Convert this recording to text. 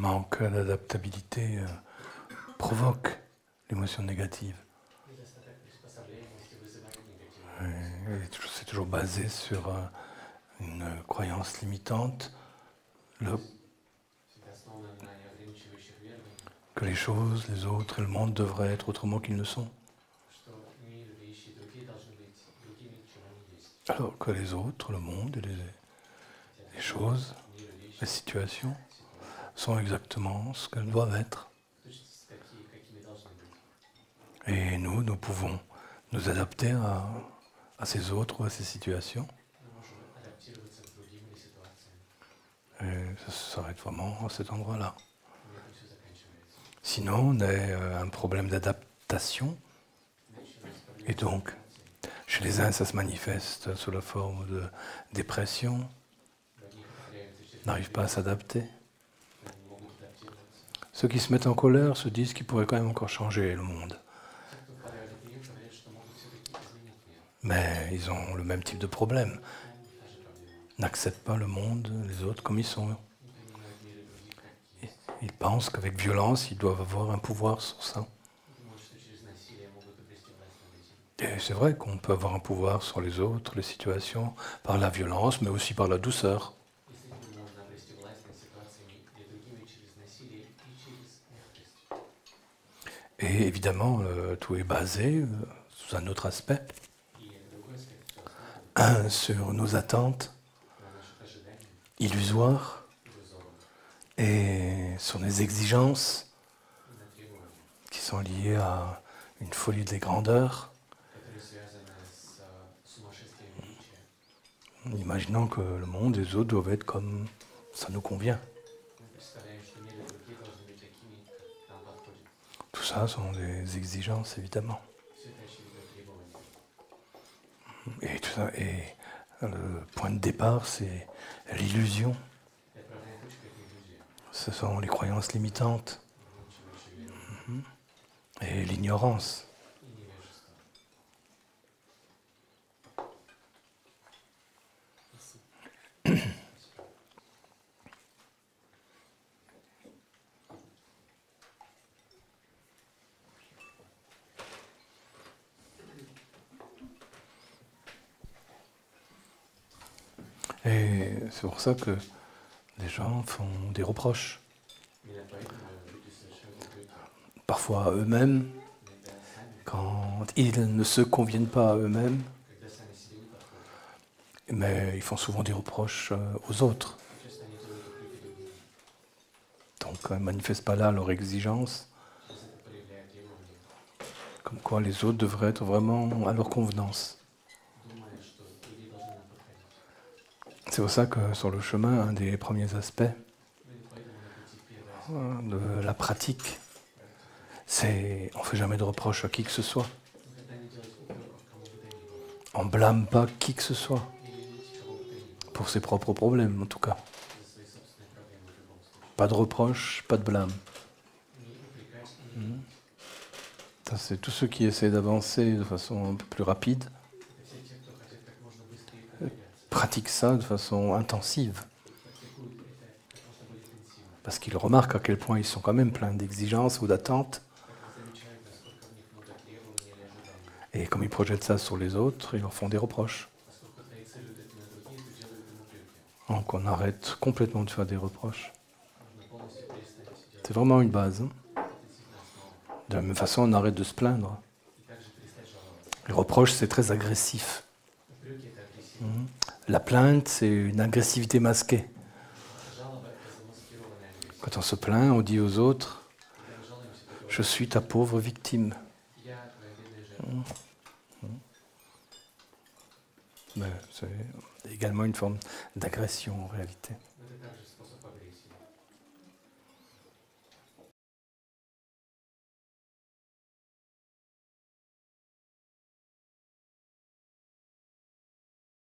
manque d'adaptabilité provoque l'émotion négative. C'est toujours basé sur une croyance limitante, que les choses, les autres et le monde devraient être autrement qu'ils ne sont. Alors que les autres, le monde et les choses, les situations sont exactement ce qu'elles doivent être. Et nous pouvons nous adapter à ces autres ou à ces situations. Et ça s'arrête vraiment à cet endroit-là. Sinon, on a un problème d'adaptation. Et donc, chez les uns, ça se manifeste sous la forme de dépression. N'arrivent pas à s'adapter. Ceux qui se mettent en colère se disent qu'ils pourraient quand même encore changer le monde. Mais ils ont le même type de problème. Ils n'acceptent pas le monde, les autres comme ils sont. Ils pensent qu'avec violence, ils doivent avoir un pouvoir sur ça. Et c'est vrai qu'on peut avoir un pouvoir sur les autres, les situations, par la violence, mais aussi par la douceur. Et évidemment, tout est basé, sous un autre aspect, sur nos attentes illusoires et sur les exigences qui sont liées à une folie des grandeurs. Imaginons que le monde et les autres doivent être comme ça nous convient. Tout ça sont des exigences, évidemment. Et tout ça, et le point de départ, c'est l'illusion. Ce sont les croyances limitantes et l'ignorance. Et c'est pour ça que les gens font des reproches. Parfois à eux-mêmes, quand ils ne se conviennent pas à eux-mêmes, mais ils font souvent des reproches aux autres. Donc ils ne manifestent pas là leur exigence, comme quoi les autres devraient être vraiment à leur convenance. C'est pour ça que sur le chemin, un des premiers aspects de la pratique, c'est on ne fait jamais de reproche à qui que ce soit. On ne blâme pas qui que ce soit, pour ses propres problèmes en tout cas. Pas de reproche, pas de blâme. Ça, c'est tous ceux qui essaient d'avancer de façon un peu plus rapide, pratiquent ça de façon intensive. Parce qu'ils remarquent à quel point ils sont quand même pleins d'exigences ou d'attentes. Et comme ils projettent ça sur les autres, ils leur font des reproches. Donc on arrête complètement de faire des reproches. C'est vraiment une base. De la même façon, on arrête de se plaindre. Les reproches, c'est très agressif. La plainte, c'est une agressivité masquée. Quand on se plaint, on dit aux autres « Je suis ta pauvre victime ». Mais c'est également une forme d'agression en réalité.